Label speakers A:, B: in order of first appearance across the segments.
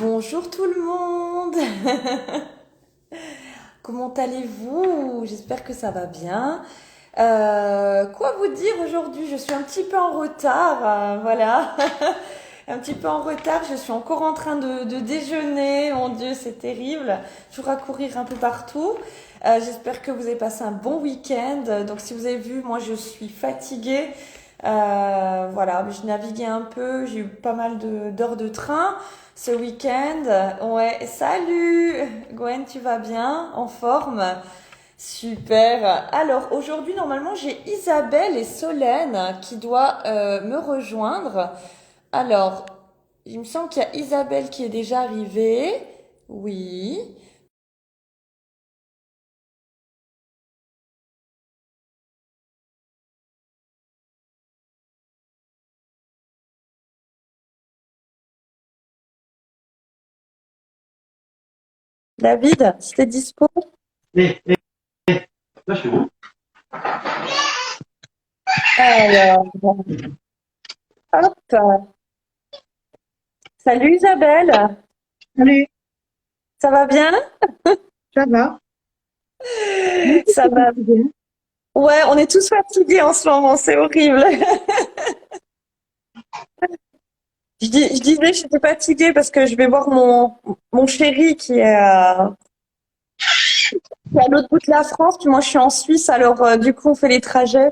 A: Bonjour tout le monde. Comment allez-vous? J'espère que ça va bien. Quoi vous dire aujourd'hui? Je suis un petit peu en retard, voilà. Un petit peu en retard, je suis encore en train de déjeuner. Mon Dieu, c'est terrible. Toujours à courir un peu partout. J'espère que vous avez passé un bon week-end. Donc si vous avez vu, moi je suis fatiguée. Voilà, je naviguais un peu, j'ai eu pas mal d'heures de train ce week-end. Ouais, salut Gwen, tu vas bien? En forme? Super. Alors aujourd'hui, normalement, j'ai Isabelle et Solène qui doivent me rejoindre. Alors, il me semble qu'il y a Isabelle qui est déjà arrivée. Oui. David, si t'es dispo. Alors, hop. Salut Isabelle.
B: Salut,
A: Ça va bien?
B: ça va? Moi aussi,
A: Ça
B: c'est
A: va.
B: fatigué.
A: Ouais, on est tous fatigués en ce moment, c'est horrible. Je disais que j'étais fatiguée parce que je vais voir mon chéri qui est à l'autre bout de la France, puis moi je suis en Suisse, alors du coup on fait les trajets.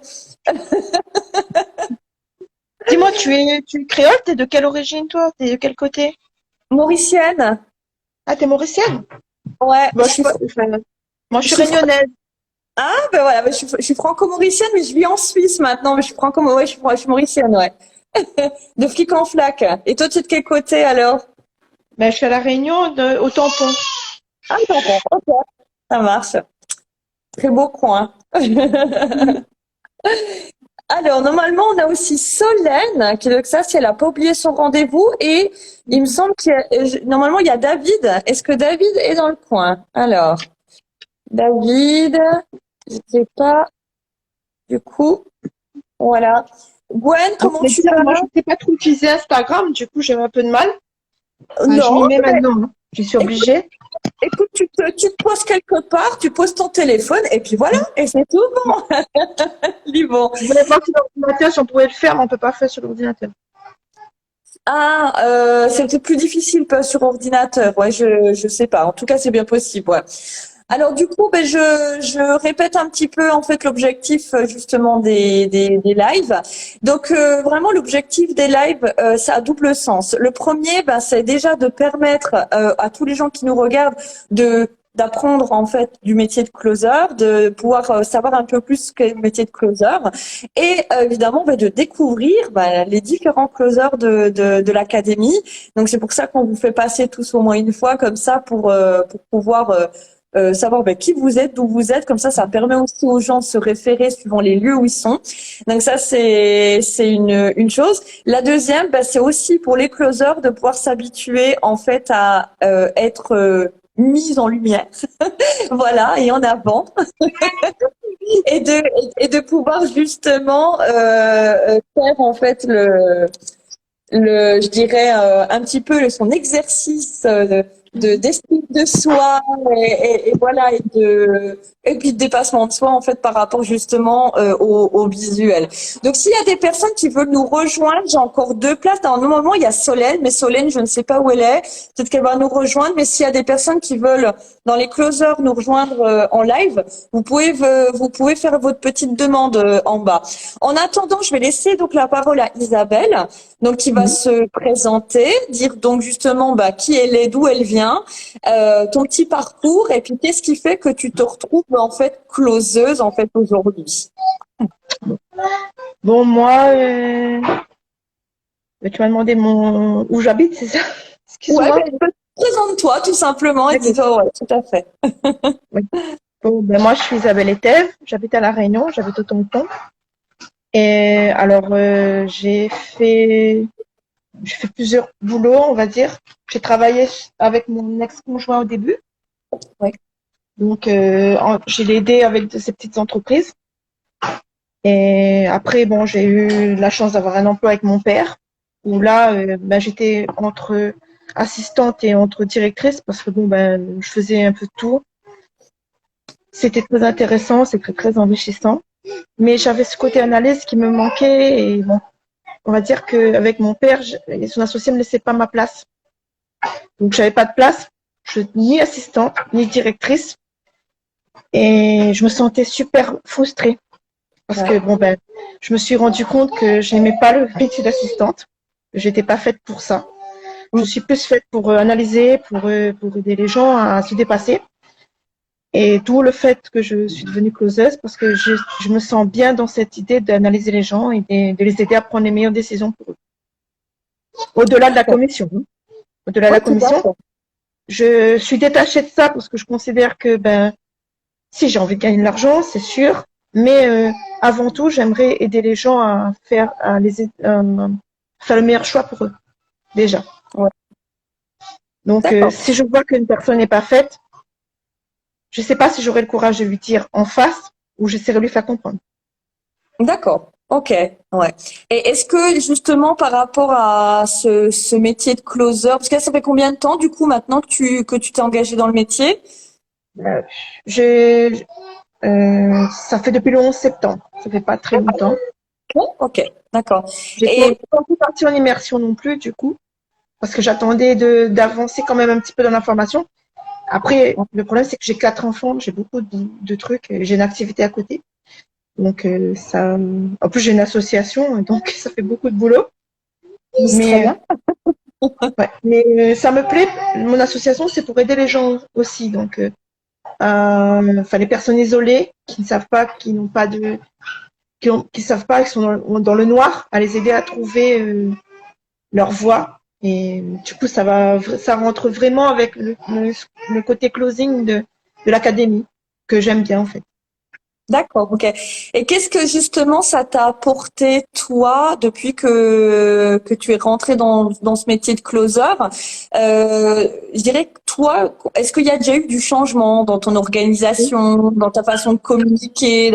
B: Dis-moi, tu es créole, t'es de quelle origine toi? T'es de quel côté?
A: Mauricienne?
B: Ah, t'es mauricienne?
A: Ouais,
B: Moi, moi, je
A: je
B: suis
A: suis,
B: réunionnaise.
A: ah ben voilà, ben je suis franco-mauricienne, mais je vis en Suisse maintenant, mais je suis ouais, je suis mauricienne, ouais. De flic en flac. Et toi tu es de quel côté alors?
B: Ben, je suis à La Réunion, au Tampon.
A: Ah d'accord, ok, ça marche. Très beau coin. Alors, normalement, on a aussi Solène, qui donc ça, si elle a pas oublié son rendez-vous. Et il me semble normalement, il y a David. Est-ce que David est dans le coin? Alors, David, je sais pas. Du coup, voilà. Gwen,
B: À
A: comment
B: vrai
A: tu
B: dire,
A: vas?
B: moi, je ne sais pas trop utiliser Instagram, du coup, j'ai un peu de mal. Ah, je m'y
A: Non,
B: mets
A: mais
B: maintenant, hein. Je suis
A: écoute,
B: obligée.
A: écoute, tu te poses quelque part, tu poses ton téléphone, et puis voilà, et c'est tout bon. Dis bon.
B: Je voulais voir sur l'ordinateur si on pouvait le faire, mais on peut pas faire sur l'ordinateur.
A: Ah, c'est peut-être plus difficile sur ordinateur. Ouais, je sais pas. En tout cas, c'est bien possible. Ouais. Alors du coup, ben, je répète un petit peu en fait l'objectif justement des lives. Donc vraiment l'objectif des lives, ça a double sens. Le premier, ben, c'est déjà de permettre à tous les gens qui nous regardent de d'apprendre en fait du métier de closer, de pouvoir savoir un peu plus ce qu'est le métier de closer et évidemment ben, de découvrir ben, les différents closers de l'académie. Donc c'est pour ça qu'on vous fait passer tous au moins une fois comme ça pour pouvoir savoir ben, qui vous êtes, d'où vous êtes. Comme ça permet aussi aux gens de se référer suivant les lieux où ils sont. Donc ça, c'est une chose. La deuxième, ben, c'est aussi pour les closers de pouvoir s'habituer en fait à être mise en lumière, voilà, et en avant, et de et de pouvoir justement faire en fait je dirais un petit peu son exercice d'estime de soi et voilà et puis de dépassement de soi en fait par rapport justement au visuel. Donc s'il y a des personnes qui veulent nous rejoindre, j'ai encore deux places. Alors, normalement il y a Solène, mais Solène je ne sais pas où elle est. Peut-être qu'elle va nous rejoindre, mais s'il y a des personnes qui veulent dans les closers nous rejoindre en live, vous pouvez faire votre petite demande en bas. En attendant, je vais laisser donc la parole à Isabelle. Donc, qui va
B: Mhm.
A: se présenter, dire donc justement bah, qui elle est, d'où elle vient, ton petit parcours, et puis qu'est-ce qui fait que tu te retrouves en fait closeuse en fait aujourd'hui.
B: Bon, moi, tu m'as demandé où j'habite, c'est ça?
A: Ouais,
B: Excuse-moi.
A: ben, présente-toi tout simplement et
B: D'accord.
A: dis-toi ouais, tout à fait.
B: Oui. Bon, ben, moi, je suis Isabelle Etève, j'habite à La Réunion, j'habite au Tonton. Et alors, j'ai fait plusieurs boulots, on va dire. J'ai travaillé avec mon ex-conjoint au début.
A: Ouais.
B: Donc, j'ai aidé avec ces petites entreprises. Et après, bon, j'ai eu la chance d'avoir un emploi avec mon père, où là, ben, j'étais entre assistante et entre directrice parce que bon, ben, je faisais un peu de tout. C'était très intéressant, c'était très enrichissant. Mais j'avais ce côté analyse qui me manquait et bon, on va dire qu'avec mon père, son associé me laissait pas ma place. Donc, j'avais pas de place, ni assistante, ni directrice. Et je me sentais super frustrée parce que
A: Ouais.
B: bon, ben, je me suis rendu compte que j'aimais pas le métier d'assistante. J'étais pas faite pour ça. Je
A: Mm.
B: suis plus faite pour analyser, pour aider les gens à se dépasser. Et d'où le fait que je suis devenue closeuse parce que je me sens bien dans cette idée d'analyser les gens et de les aider à prendre les meilleures décisions pour eux. Au-delà de la commission. Hein. Au-delà de
A: Oui,
B: la
A: tout à
B: commission,
A: fait.
B: je suis détachée de ça parce que je considère que ben si j'ai envie de gagner de l'argent, c'est sûr, mais avant tout, j'aimerais aider les gens à faire le meilleur choix pour eux déjà.
A: Ouais.
B: Donc
A: D'accord.
B: si je vois qu'une personne n'est pas faite, je ne sais pas si j'aurai le courage de lui dire en face ou j'essaierai de lui faire comprendre.
A: D'accord. Ok. Ouais. Et est-ce que justement par rapport à ce métier de closer, parce que là, ça fait combien de temps du coup maintenant que tu t'es engagé dans le métier?
B: Euh, j'ai, ça fait depuis le 11 septembre, ça fait pas très longtemps.
A: Ouais. Ok. D'accord.
B: J'ai pas
A: Et
B: pas pu partir en immersion non plus du coup, parce que j'attendais d'avancer quand même un petit peu dans la formation. Après, le problème c'est que j'ai 4 enfants, j'ai beaucoup de trucs, et j'ai une activité à côté. Donc ça, en plus j'ai une association, donc ça fait beaucoup de boulot.
A: c'est très
B: Mais
A: bien.
B: ouais, mais ça me plaît. Mon association c'est pour aider les gens aussi, donc enfin les personnes isolées qui ne savent pas, qui n'ont pas de, qui savent pas, qui sont dans le noir, à les aider à trouver leur voie. Et du coup ça rentre vraiment avec le côté closing de l'académie que j'aime bien en fait.
A: D'accord, ok. Et qu'est-ce que justement ça t'a apporté toi depuis que tu es rentré dans ce métier de closer? Je dirais que toi, est-ce qu'il y a déjà eu du changement dans ton organisation, dans ta façon de communiquer,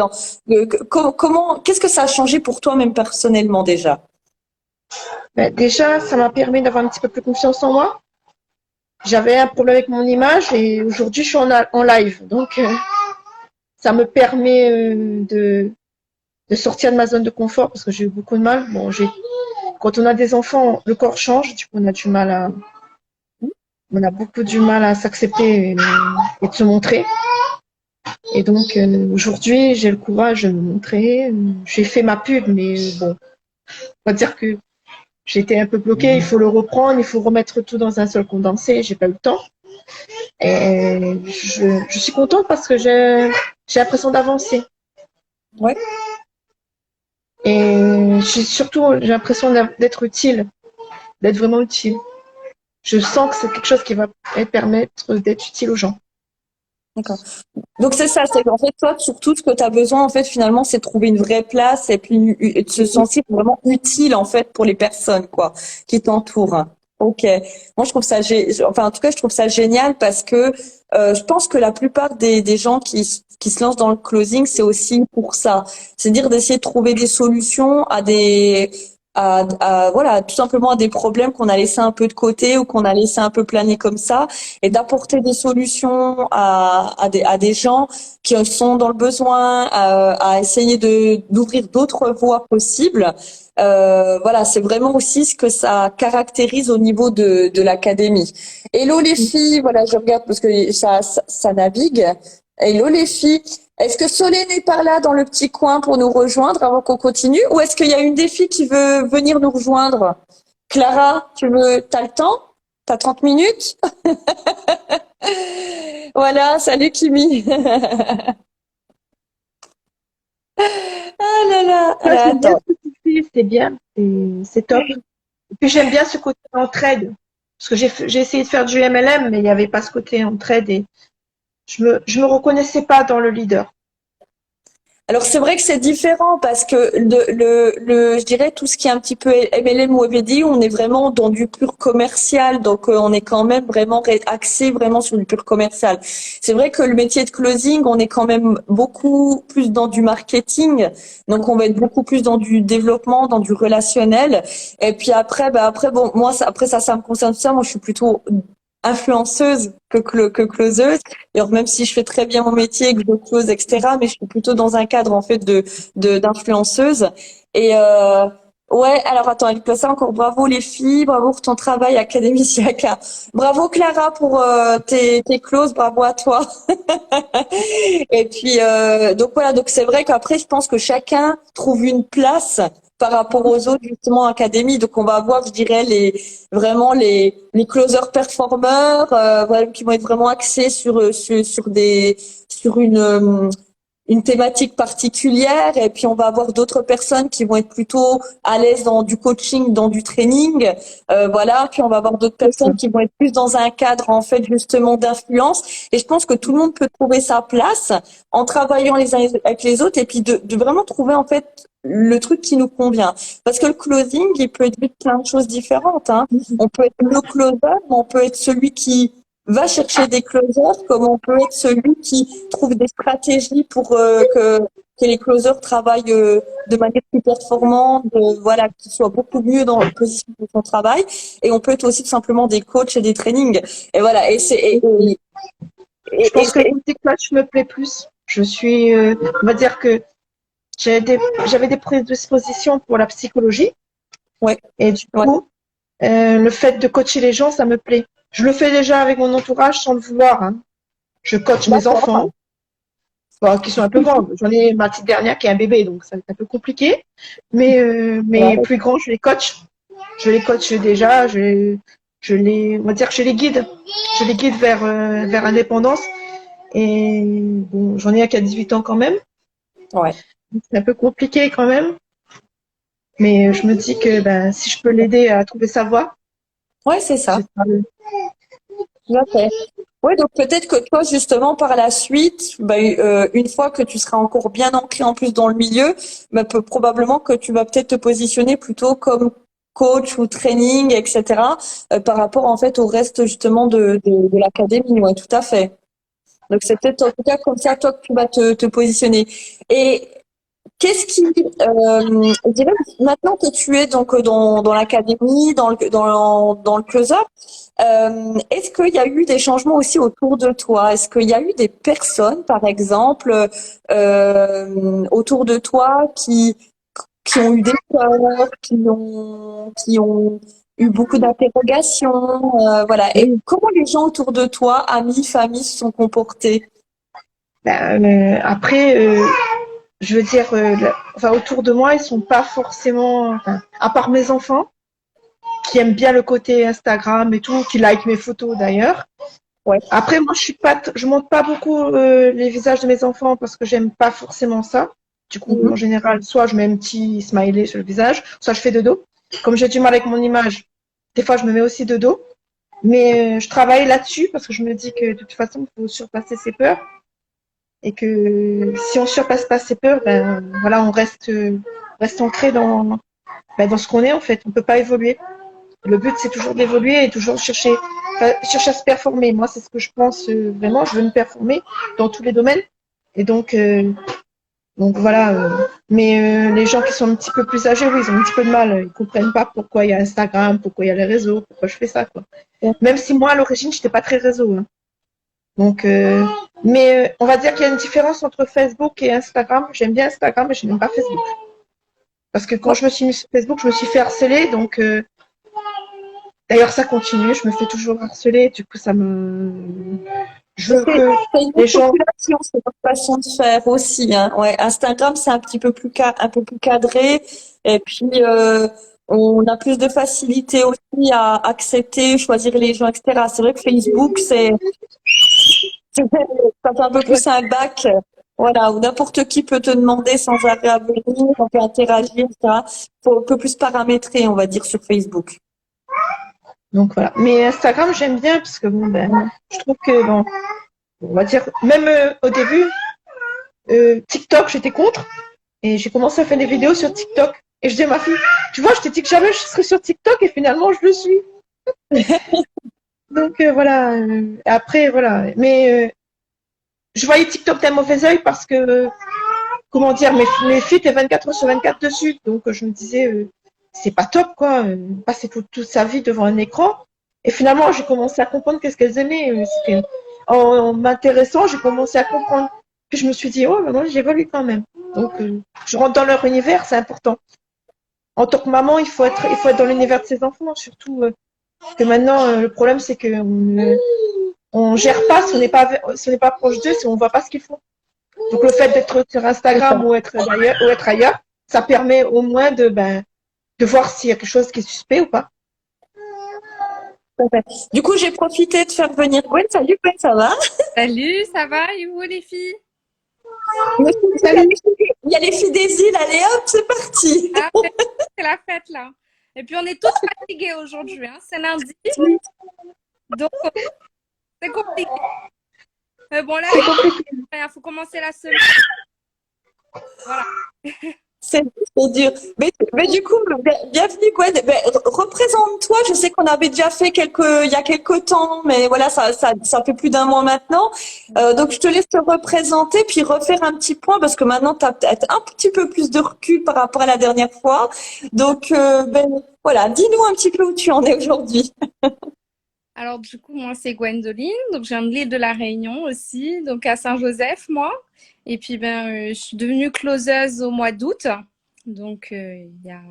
A: comment, qu'est-ce que ça a changé pour toi même personnellement déjà?
B: Ben, déjà, ça m'a permis d'avoir un petit peu plus confiance en moi. J'avais un problème avec mon image et aujourd'hui, je suis en live. Donc, ça me permet de sortir de ma zone de confort parce que j'ai eu beaucoup de mal. Bon, quand on a des enfants, le corps change. Du coup, on a beaucoup du mal à s'accepter et de se montrer. Et donc, aujourd'hui, j'ai le courage de me montrer. J'ai fait ma pub, mais bon, on va dire que j'étais un peu bloquée. Il faut le reprendre, il faut remettre tout dans un seul condensé. J'ai pas eu le temps. Et je suis contente parce que j'ai l'impression d'avancer.
A: Ouais.
B: Et j'ai l'impression d'être utile, d'être vraiment utile. Je sens que c'est quelque chose qui va permettre d'être utile aux gens.
A: D'accord. Donc c'est ça, c'est qu'en fait toi surtout ce que tu as besoin en fait finalement c'est de trouver une vraie place et puis et de se sentir vraiment utile en fait pour les personnes quoi qui t'entourent. Ok. Moi je trouve ça enfin en tout cas je trouve ça génial parce que je pense que la plupart des gens qui se lancent dans le closing c'est aussi pour ça, c'est-à-dire d'essayer de trouver des solutions voilà tout simplement à des problèmes qu'on a laissé un peu de côté ou qu'on a laissé un peu planer comme ça et d'apporter des solutions à des gens qui sont dans le besoin, à essayer d'ouvrir d'autres voies possibles. Voilà, c'est vraiment aussi ce que ça caractérise au niveau de l'académie. Hello les filles, voilà, je regarde parce que ça navigue. Hello les filles. Est-ce que Solène est par là dans le petit coin pour nous rejoindre avant qu'on continue ou est-ce qu'il y a une des filles qui veut venir nous rejoindre? Clara, t'as le temps? T'as 30 minutes? Voilà, salut Kimi. Ah là là,
B: Ouais,
A: alors
B: j'aime bien
A: attends.
B: ce que tu fais, c'est bien, c'est top. Et puis j'aime bien ce côté entraide. Parce que j'ai essayé de faire du MLM, mais il n'y avait pas ce côté entraide et je me reconnaissais pas dans le leader.
A: Alors c'est vrai que c'est différent parce que je dirais tout ce qui est un petit peu MLM ou EBD, on est vraiment dans du pur commercial, donc on est quand même vraiment axé vraiment sur du pur commercial. C'est vrai que le métier de closing, on est quand même beaucoup plus dans du marketing, donc on va être beaucoup plus dans du développement, dans du relationnel. Et puis après, après bon, moi ça me concerne ça. Moi je suis plutôt influenceuse que closeuse. Alors même si je fais très bien mon métier, que je close, etc., mais je suis plutôt dans un cadre en fait d'influenceuse. Et ouais, alors attends, il place ça encore. Bravo les filles, bravo pour ton travail, Académie Siaka. Bravo Clara pour tes clauses, bravo à toi. Et puis donc voilà, donc c'est vrai qu'après je pense que chacun trouve une place par rapport aux autres justement académies. Donc on va avoir, je dirais, les closers performeurs, voilà, qui vont être vraiment axés sur une thématique particulière, et puis on va avoir d'autres personnes qui vont être plutôt à l'aise dans du coaching, dans du training, voilà. Puis on va avoir d'autres personnes qui vont être plus dans un cadre en fait justement d'influence. Et je pense que tout le monde peut trouver sa place en travaillant les uns avec les autres, et puis de vraiment trouver en fait le truc qui nous convient. Parce que le closing, il peut être vu de plein de choses différentes, hein. On peut être le closer, mais on peut être celui qui va chercher des closers, comme on peut être celui qui trouve des stratégies pour que les closers travaillent de manière plus performante, voilà, qu'ils soient beaucoup mieux dans la position de son travail. Et on peut être aussi tout simplement des coachs et des trainings. Et voilà.
B: Je pense que le côté coach me plaît plus. Je suis, on va dire que j'avais des prédispositions pour la psychologie.
A: ouais,
B: Et du
A: ouais,
B: coup, le fait de coacher les gens, ça me plaît. Je le fais déjà avec mon entourage sans le vouloir, hein. Je coach mes
A: d'accord.
B: enfants, bon, qui sont un peu grands. J'en ai ma petite dernière qui est un bébé, donc ça va être un peu compliqué. Mais mes
A: Ouais,
B: plus grands, je les coach. Je les coach déjà. On va dire que je les guide. Je les guide vers l'indépendance. Et bon, j'en ai un qui a 18 ans quand même.
A: ouais,
B: C'est un peu compliqué quand même. Mais je me dis que ben, si je peux l'aider à trouver sa voie,
A: ouais, c'est
B: ce
A: ça.
B: sera
A: Tout à fait. Oui, donc peut-être que toi, justement, par la suite, une fois que tu seras encore bien ancré en plus dans le milieu, probablement que tu vas peut-être te positionner plutôt comme coach ou training, etc., par rapport en fait au reste justement de l'académie. Ouais, tout à fait. Donc c'est peut-être en tout cas comme ça toi que tu vas te positionner. Et qu'est-ce qui, je dirais, maintenant que tu es donc dans l'académie, dans le close-up, est-ce qu'il y a eu des changements aussi autour de toi? Est-ce qu'il y a eu des personnes, par exemple, autour de toi qui ont eu des peurs, qui ont eu beaucoup d'interrogations, voilà. Et
B: oui.
A: comment les gens autour de toi, amis, famille, se sont comportés?
B: Ben, après, je veux dire, enfin, autour de moi, ils sont pas forcément, enfin, à part mes enfants, qui aiment bien le côté Instagram et tout, qui like mes photos d'ailleurs.
A: Ouais.
B: Après, moi, je monte pas beaucoup les visages de mes enfants parce que j'aime pas forcément ça. Du coup, en
A: Mhm.
B: général, soit je mets un petit smiley sur le visage, soit je fais de dos. Comme j'ai du mal avec mon image, des fois, je me mets aussi de dos. Mais je travaille là-dessus parce que je me dis que de toute façon, il faut surpasser ses peurs et que si on surpasse pas ses peurs, ben voilà, reste ancré dans ce qu'on est en fait. On peut pas évoluer. Le but, c'est toujours d'évoluer et toujours chercher à se performer. Moi, c'est ce que je pense vraiment. Je veux me performer dans tous les domaines. Et donc voilà. Mais les gens qui sont un petit peu plus âgés, oui, ils ont un petit peu de mal. Ils comprennent pas pourquoi il y a Instagram, pourquoi il y a les réseaux, pourquoi je fais ça, quoi. Même si moi, à l'origine, j'étais pas très réseau, hein. Donc, mais on va dire qu'il y a une différence entre Facebook et Instagram. J'aime bien Instagram, mais je n'aime pas Facebook. Parce que quand je me suis mis sur Facebook, je me suis fait harceler. Donc, d'ailleurs, ça continue. Je me fais toujours harceler. Du coup, ça me. Je
A: C'est
B: veux que
A: c'est une
B: les
A: autre
B: gens.
A: population, c'est notre façon de faire aussi, hein. Ouais, Instagram, c'est un petit peu un peu plus cadré. Et puis, on a plus de facilité aussi à accepter, choisir les gens, etc. C'est vrai que Facebook, ça fait un peu
B: Ouais.
A: plus un bac. Voilà, où n'importe qui peut te demander sans arrêt à venir, on peut interagir, etc. Faut un peu plus paramétrer, on va dire, sur Facebook.
B: Donc voilà. Mais Instagram, j'aime bien parce que bon, ben, je trouve que bon, on va dire, même au début, TikTok, j'étais contre. Et j'ai commencé à faire des vidéos sur TikTok. Et je dis à ma fille, tu vois, je t'ai dit que jamais je serais sur TikTok et finalement je le suis. Donc voilà. Après, voilà. Mais je voyais TikTok d'un mauvais œil parce que, comment dire, mes filles étaient 24 heures sur 24 dessus. Donc je me disais, c'est pas top, quoi. Passer toute sa vie devant un écran. Et finalement, j'ai commencé à comprendre qu'est-ce qu'elles aimaient. En m'intéressant, j'ai commencé à comprendre. Puis je me suis dit, oh, mais moi, j'évolue quand même. Donc, je rentre dans leur univers, c'est important. En tant que maman, il faut être dans l'univers de ses enfants, surtout que maintenant, le problème, c'est que on gère pas si on n'est pas proche d'eux, si on voit pas ce qu'ils font. Donc, le fait d'être sur
A: C'est ça.
B: Instagram ou être ailleurs, ça permet au moins de voir s'il y a quelque chose qui est suspect ou pas.
A: Tout à fait. Du coup, j'ai profité de faire venir Gwen. Salut Gwen, ça va?
C: Salut, ça va et vous les filles?
A: Je me suis dit, il y a les filles des îles, allez hop, c'est parti.
C: Ah, c'est la fête là. Et puis on est toutes fatiguées aujourd'hui, hein. C'est lundi, donc c'est compliqué. Mais bon là, il faut commencer la semaine. Voilà.
A: C'est dur. Mais du coup, bienvenue Gwen. Représente-toi. Je sais qu'on avait déjà fait il y a quelques temps, mais voilà, ça fait plus d'un mois maintenant. Donc je te laisse te représenter puis refaire un petit point parce que maintenant tu as peut-être un petit peu plus de recul par rapport à la dernière fois. Donc voilà, dis-nous un petit peu où tu en es aujourd'hui.
C: Alors du coup, moi c'est Gwendoline, donc je viens de l'île de la Réunion aussi, donc à Saint-Joseph moi. Et puis je suis devenue closeuse au mois d'août, donc il y a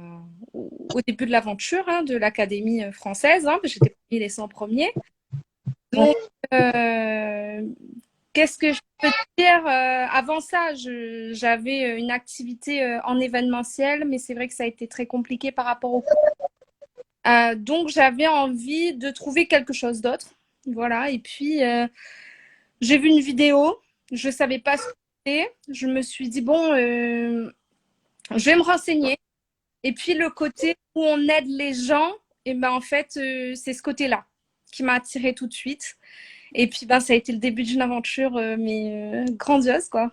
C: au début de l'aventure hein, de l'Académie française, hein, parce que j'étais parmi les 100 premiers. Donc qu'est-ce que je peux te dire? Avant ça, j'avais une activité en événementiel, mais c'est vrai que ça a été très compliqué par rapport au donc j'avais envie de trouver quelque chose d'autre. Voilà. Et puis j'ai vu une vidéo. Je savais pas ce que c'était. Je me suis dit bon, je vais me renseigner. Et puis le côté où on aide les gens, et ben en fait c'est ce côté-là qui m'a attirée tout de suite. Et puis ça a été le début d'une aventure mais grandiose quoi.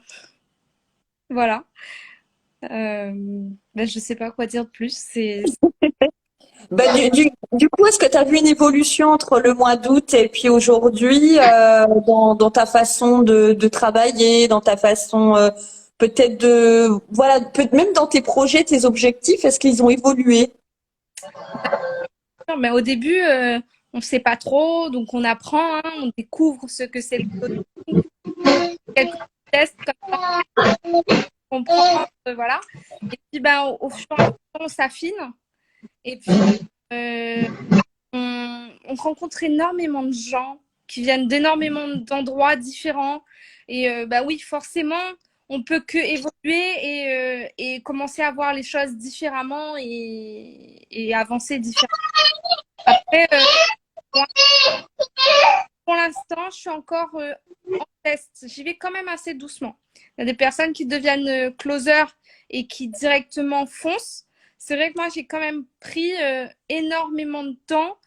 C: Voilà. Je sais pas quoi dire de plus.
A: Du coup, est-ce que tu as vu une évolution entre le mois d'août et puis aujourd'hui dans ta façon de travailler, dans ta façon peut-être voilà, même dans tes projets, tes objectifs, est-ce qu'ils ont évolué?
C: Mais au début, on ne sait pas trop, donc on apprend, hein, on découvre ce que c'est le coding, quelques tests comme ça, on comprend, voilà. Et puis au fur et à mesure, on s'affine. Et puis on rencontre énormément de gens qui viennent d'énormément d'endroits différents. Et oui, forcément, on peut que évoluer et commencer à voir les choses différemment et avancer différemment. Après, pour l'instant, je suis encore en test. J'y vais quand même assez doucement. Il y a des personnes qui deviennent closer et qui directement foncent. C'est vrai que moi, j'ai quand même pris énormément de temps.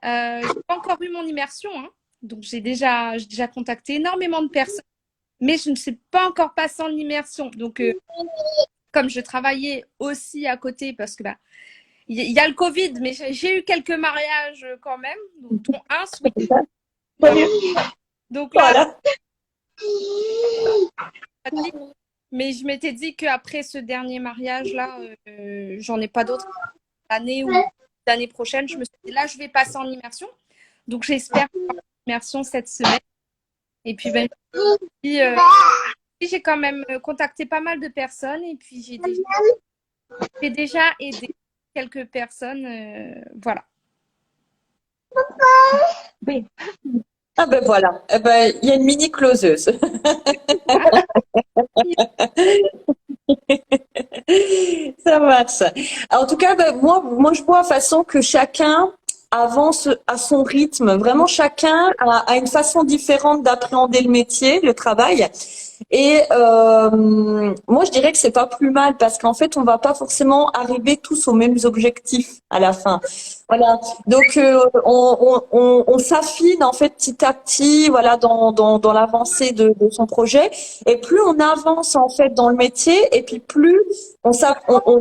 C: Je n'ai pas encore eu mon immersion, hein. Donc j'ai déjà contacté énormément de personnes, mais je ne sais pas encore passer en immersion. Donc, comme je travaillais aussi à côté, parce que il y a le Covid, mais j'ai eu quelques mariages quand même, dont un ce week-end. Donc là,
A: Voilà.
C: mais je m'étais dit qu'après ce dernier mariage-là, j'en ai pas d'autres l'année ou l'année prochaine. Je me suis dit, là, je vais passer en immersion. Donc, j'espère faire l'immersion cette semaine. Et puis, j'ai quand même contacté pas mal de personnes. Et puis, j'ai déjà aidé quelques personnes. Voilà.
A: Oui. Ah ben voilà, il y a une mini closeuse. Ça marche. En tout cas, moi, je vois de façon que chacun avance à son rythme. Vraiment, chacun a une façon différente d'appréhender le métier, le travail. Et moi, je dirais que c'est pas plus mal parce qu'en fait, on va pas forcément arriver tous aux mêmes objectifs à la fin. Voilà. Donc, on s'affine en fait petit à petit, voilà, dans l'avancée de son projet. Et plus on avance en fait dans le métier, et puis plus on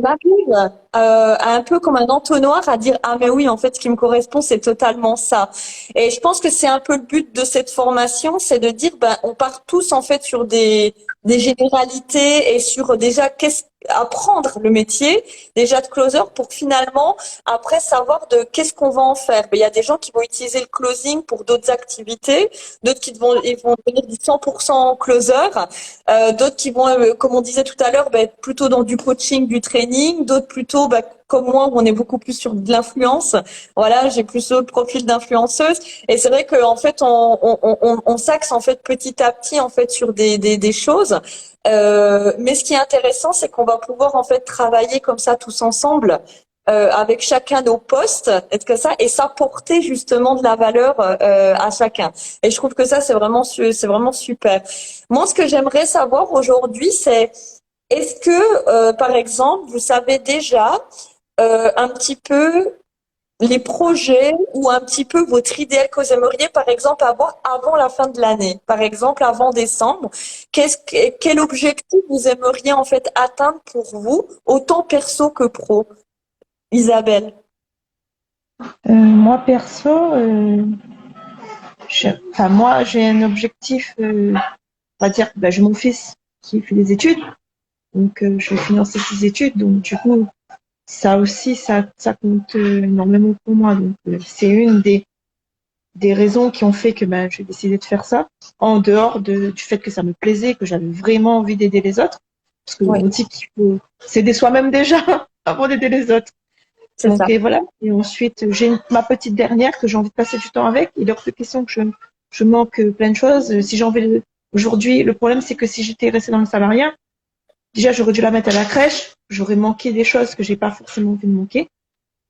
A: arrive à un peu comme un entonnoir à dire ah mais oui, en fait, ce qui me correspond, c'est totalement ça. Et je pense que c'est un peu le but de cette formation, c'est de dire ben on part tous en fait sur des généralités et sur déjà qu'est-ce apprendre le métier déjà de closer pour finalement après savoir de qu'est-ce qu'on va en faire. Ben, il y a des gens qui vont utiliser le closing pour d'autres activités, d'autres ils vont devenir du 100% closer, d'autres qui vont, comme on disait tout à l'heure, ben, plutôt dans du coaching, du training, d'autres plutôt ben, comme moi où on est beaucoup plus sur de l'influence. Voilà, j'ai plus le profil d'influenceuse et c'est vrai qu'en fait on s'axe en fait petit à petit en fait sur des choses. Mais ce qui est intéressant, c'est qu'on va pouvoir en fait travailler comme ça tous ensemble avec chacun nos postes, est-ce que ça et s'apporter justement de la valeur à chacun. Et je trouve que ça c'est vraiment super. Moi, ce que j'aimerais savoir aujourd'hui, c'est est-ce que par exemple, vous savez déjà un petit peu les projets ou un petit peu votre idéal que vous aimeriez, par exemple, avoir avant la fin de l'année, par exemple, avant décembre. Quel objectif vous aimeriez en fait atteindre pour vous, autant perso que pro, Isabelle?
B: Moi, perso, moi, j'ai un objectif, on va dire, bah, j'ai mon fils qui fait des études, donc je vais financer ses études, donc du coup, ça aussi, ça compte énormément pour moi. Donc, c'est une des raisons qui ont fait que ben, j'ai décidé de faire ça, en dehors du fait que ça me plaisait, que j'avais vraiment envie d'aider les autres, parce que
A: Oui,
B: on dit qu'il faut s'aider soi-même déjà avant d'aider les autres.
A: c'est
B: Donc,
A: ça.
B: et voilà. Et ensuite, j'ai ma petite dernière que j'ai envie de passer du temps avec. Il est hors de question que je manque plein de choses. Si j'ai envie aujourd'hui, le problème, c'est que si j'étais restée dans le salariat, déjà, j'aurais dû la mettre à la crèche. J'aurais manqué des choses que j'ai pas forcément envie de manquer.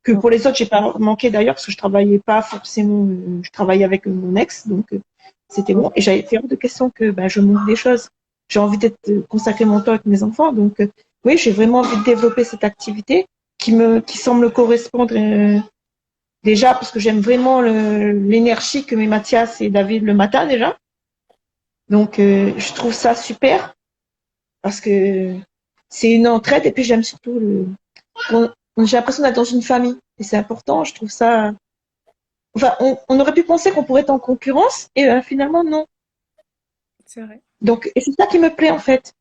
B: Que pour les autres, j'ai pas manqué d'ailleurs parce que je travaillais pas forcément. Je travaillais avec mon ex, donc c'était bon. Et j'avais fait hors de question que ben, je manque des choses. J'ai envie d'être consacrer mon temps avec mes enfants, donc oui, j'ai vraiment envie de développer cette activité qui semble correspondre déjà parce que j'aime vraiment l'énergie que met Mathias et David le matin déjà. Donc je trouve ça super parce que c'est une entraide et puis j'aime surtout j'ai l'impression d'être dans une famille et c'est important. Je trouve ça. Enfin, on aurait pu penser qu'on pourrait être en concurrence et finalement non.
C: C'est vrai.
B: Donc et c'est ça qui me plaît en fait.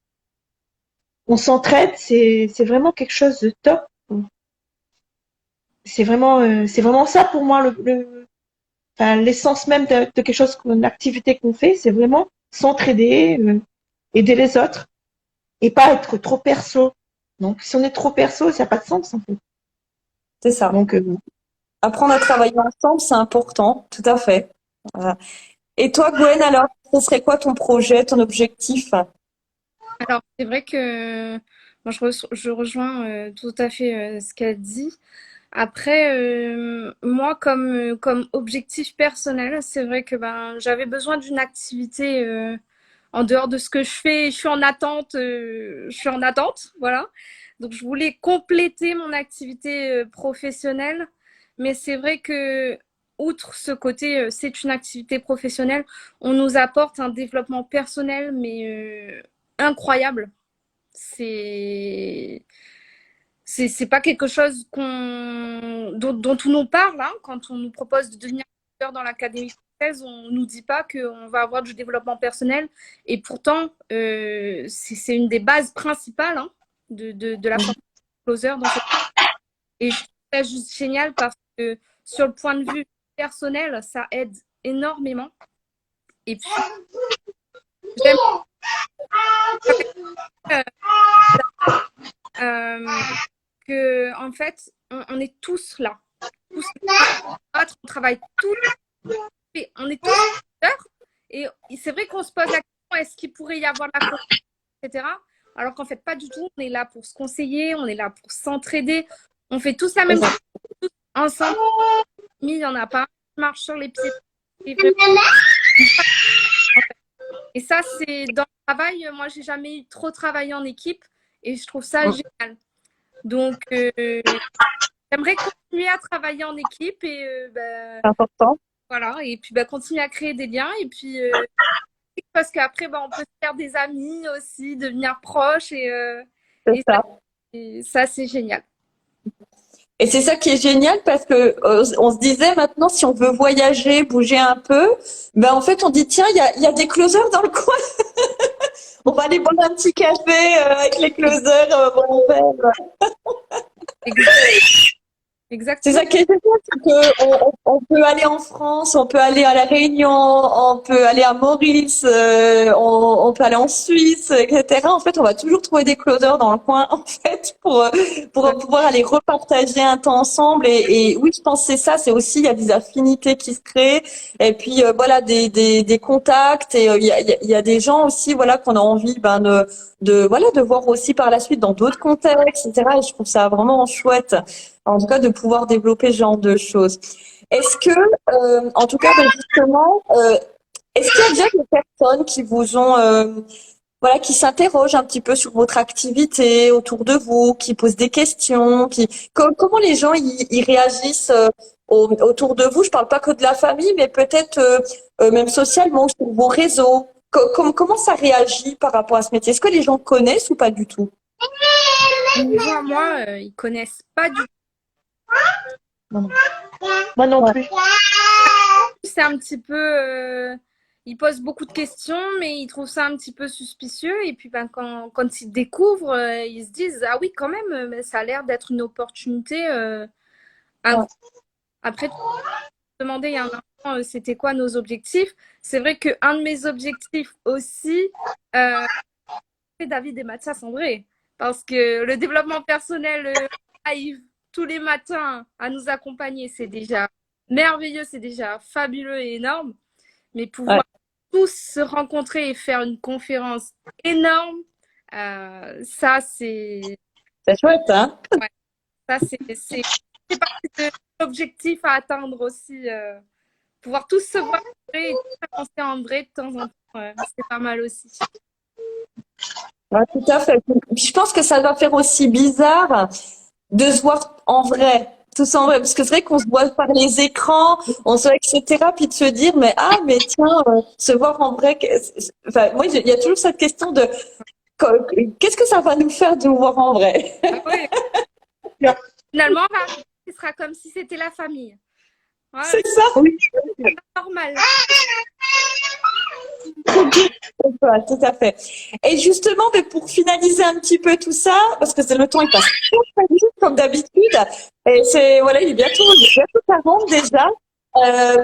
B: On s'entraide, c'est vraiment quelque chose de top. C'est vraiment ça pour moi enfin, l'essence même de quelque chose, une activité qu'on fait, c'est vraiment s'entraider, aider les autres et pas être trop perso. Donc, si on est trop perso, ça n'a pas de sens en fait.
A: C'est ça.
B: Donc,
A: Apprendre à travailler ensemble, c'est important, tout à fait. Voilà. Et toi, Gwen, alors, ce serait quoi ton projet, ton objectif?
C: Alors, c'est vrai que moi, je rejoins tout à fait ce qu'elle dit. Après, moi, comme objectif personnel, c'est vrai que ben, j'avais besoin d'une activité en dehors de ce que je fais. Je suis en attente, voilà. Donc, je voulais compléter mon activité professionnelle. Mais c'est vrai que, outre ce côté, c'est une activité professionnelle, on nous apporte un développement personnel, mais incroyable. C'est c'est pas quelque chose dont on nous parle hein, quand on nous propose de devenir acteur dans l'académie française. On nous dit pas qu'on va avoir du développement personnel et pourtant c'est une des bases principales hein, de la formation closer et je trouve ça juste génial parce que sur le point de vue personnel ça aide énormément et puis j'aime euh, euh, que en fait on est tous là tous là, on travaille tous on est tous acteurs et c'est vrai qu'on se pose la question est-ce qu'il pourrait y avoir la concurrence, etc. Alors qu'en fait pas du tout, on est là pour se conseiller, on est là pour s'entraider, on fait tous la même chose ensemble, il n'y en a pas qui marche sur les pieds et ça c'est dans travail, moi, j'ai jamais trop travaillé en équipe et je trouve ça génial. Donc, j'aimerais continuer à travailler en équipe et
A: C'est important.
C: voilà, et puis continuer à créer des liens et puis parce qu'après, on peut se faire des amis aussi, devenir proches
A: C'est
C: et
A: ça.
C: ça, c'est génial.
A: Et c'est ça qui est génial parce que on se disait maintenant si on veut voyager, bouger un peu, ben en fait on dit tiens il y a des closers dans le coin, on va aller boire un petit café avec les closers, boire un verre. C'est
C: Exactement.
A: ça qui est génial, c'est que on peut aller en France, on peut aller à La Réunion, on peut aller à Maurice, on peut aller en Suisse, etc. En fait, on va toujours trouver des closers dans le coin, en fait, pour pouvoir aller repartager un temps ensemble. Et oui, je pense que c'est ça, c'est aussi, il y a des affinités qui se créent, et puis voilà, des contacts, et il y a des gens aussi, voilà, qu'on a envie, voilà, de voir aussi par la suite dans d'autres contextes, etc. Et je trouve ça vraiment chouette. En tout cas, de pouvoir développer ce genre de choses. Est-ce que, en tout cas, justement, est-ce qu'il y a déjà des personnes qui vous ont, voilà, qui s'interrogent un petit peu sur votre activité autour de vous, qui posent des questions, comment les gens y réagissent autour de vous? Je parle pas que de la famille, mais peut-être même socialement sur vos réseaux. Comment ça réagit par rapport à ce métier? Est-ce que les gens connaissent ou pas du tout?
C: Niveau à moi, ils connaissent pas du tout.
B: Non. Moi non plus.
C: C'est un petit peu. Ils posent beaucoup de questions, mais ils trouvent ça un petit peu suspicieux. Et puis, quand ils découvrent, ils se disent ah oui, quand même, mais ça a l'air d'être une opportunité.
A: Ouais.
C: Après, tu me demandais il y a un instant, c'était quoi nos objectifs. C'est vrai qu'un de mes objectifs aussi, c'est David et Mathias en vrai. Parce que le développement personnel arrive tous les matins à nous accompagner, c'est déjà merveilleux, c'est déjà fabuleux et énorme. Mais
A: Ouais.
C: pouvoir tous se rencontrer et faire une conférence énorme, ça, c'est
A: C'est chouette, hein?
C: ça, c'est partie de l'objectif à atteindre aussi. Pouvoir tous se voir en vrai et tous avancer en vrai de temps en temps, c'est pas mal aussi.
A: Ouais, tout à fait. Puis je pense que ça doit faire aussi bizarre de se voir en vrai, tous en vrai, parce que c'est vrai qu'on se voit par les écrans, on se voit, etc. Puis de se dire, mais tiens, se voir en vrai, enfin, moi, il y a toujours cette question de qu'est-ce que ça va nous faire de nous voir en vrai?
C: Ah ouais. Finalement, ce sera comme si c'était la famille. Voilà,
A: C'est ça. Oui.
C: c'est normal.
A: Tout à fait. Et justement, mais pour finaliser un petit peu tout ça, parce que c'est le temps, il passe très vite comme d'habitude, et voilà, il est bientôt 40 déjà.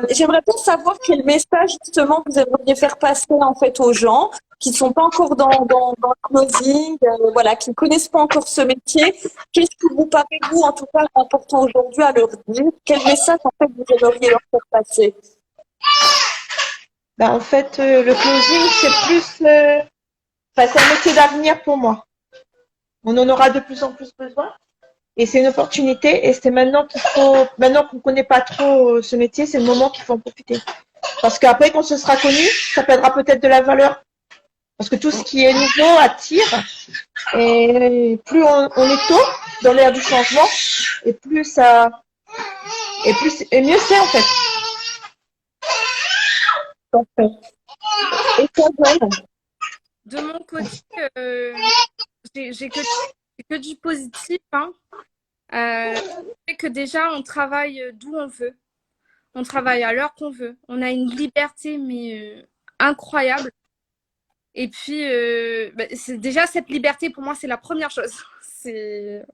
A: J'aimerais bien savoir quel message justement vous aimeriez faire passer en fait aux gens qui ne sont pas encore dans le closing, voilà, qui ne connaissent pas encore ce métier. Qu'est-ce qui vous paraît, vous, en tout cas, important aujourd'hui à leur dire? Quel message en fait vous aimeriez leur faire passer?
B: En fait, le closing, c'est plus, c'est un métier d'avenir pour moi. On en aura de plus en plus besoin. Et c'est une opportunité. Et c'est maintenant maintenant qu'on ne connaît pas trop ce métier, c'est le moment qu'il faut en profiter. Parce qu'après, quand ce sera connu, ça perdra peut-être de la valeur. Parce que tout ce qui est nouveau attire. Et plus on est tôt dans l'ère du changement, et et mieux c'est en fait.
A: Parfait. Et toi, Gwen?
C: De mon côté, j'ai que du positif. Hein. C'est que déjà, on travaille d'où on veut. On travaille à l'heure qu'on veut. On a une liberté, mais incroyable. Et puis, c'est déjà cette liberté, pour moi, c'est la première chose.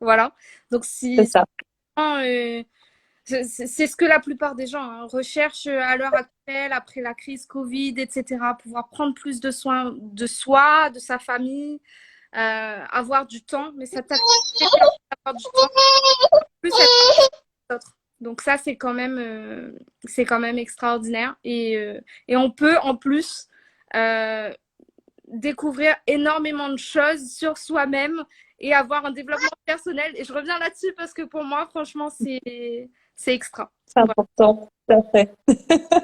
C: Voilà. Donc,
A: C'est ça.
C: c'est ce que la plupart des gens recherchent à l'heure actuelle, après la crise Covid, etc. Pouvoir prendre plus de soin de soi, de sa famille, avoir du temps. Mais ça t'aide à avoir du temps, plus être autres. Donc ça, c'est quand même extraordinaire. Et on peut, en plus, découvrir énormément de choses sur soi-même et avoir un développement personnel. Et je reviens là-dessus parce que pour moi, franchement, c'est extra.
A: C'est important. Tout à fait.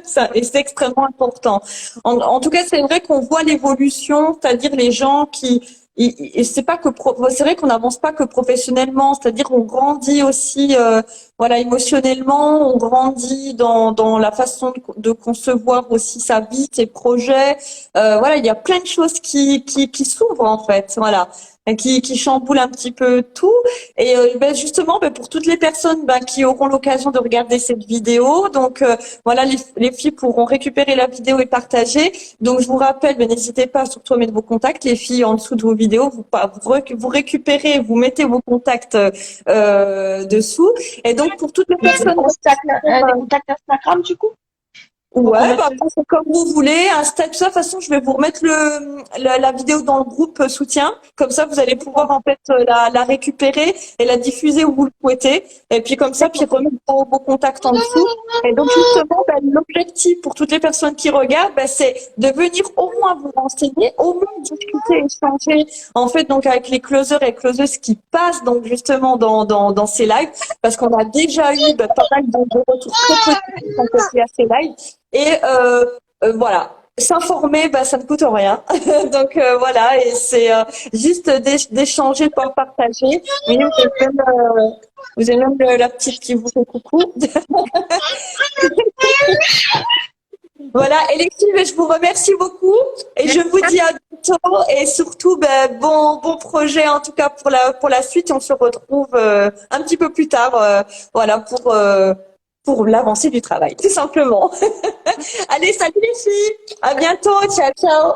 A: Ça, et c'est extrêmement important. En tout cas, c'est vrai qu'on voit l'évolution, c'est-à-dire les gens qui, et c'est pas que c'est vrai qu'on n'avance pas que professionnellement, c'est-à-dire on grandit aussi, voilà, émotionnellement, on grandit dans la façon de concevoir aussi sa vie, ses projets. Voilà, il y a plein de choses qui s'ouvrent en fait, voilà, et qui chamboulent un petit peu tout. Et ben justement, ben pour toutes les personnes ben, qui auront l'occasion de regarder cette vidéo, donc voilà, les filles pourront récupérer la vidéo et partager. Donc je vous rappelle, ben, n'hésitez pas surtout à mettre vos contacts, les filles en dessous de vos vidéos, vous récupérez, vous mettez vos contacts dessous. Et donc pour toutes les personnes,
B: Des contacts Instagram, du coup?
A: ouais, bah, après, c'est comme vous voulez. Insta, tout ça. De toute façon, je vais vous remettre la vidéo dans le groupe soutien. Comme ça, vous allez pouvoir en fait la récupérer et la diffuser où vous le souhaitez. Et puis comme ça, puis remettre vos contacts en dessous. Et donc justement, bah, l'objectif pour toutes les personnes qui regardent, bah, c'est de venir au moins vous renseigner, au moins discuter, échanger. En fait, donc avec les closers et closeuses qui passent donc justement dans ces lives, parce qu'on a déjà eu bah, pas mal de retours très positifs quand on fait à ces lives. Et voilà, s'informer, bah, ça ne coûte rien. Donc voilà, et c'est juste d'échanger, de pouvoir partager. Mais nous, vous avez même la petite qui vous fait coucou. Voilà, et les filles, ben, je vous remercie beaucoup et je vous dis à bientôt et surtout ben, bon projet en tout cas pour la suite. Et on se retrouve un petit peu plus tard, voilà pour l'avancée du travail, tout simplement. Allez, salut les filles, à bientôt, ciao ciao.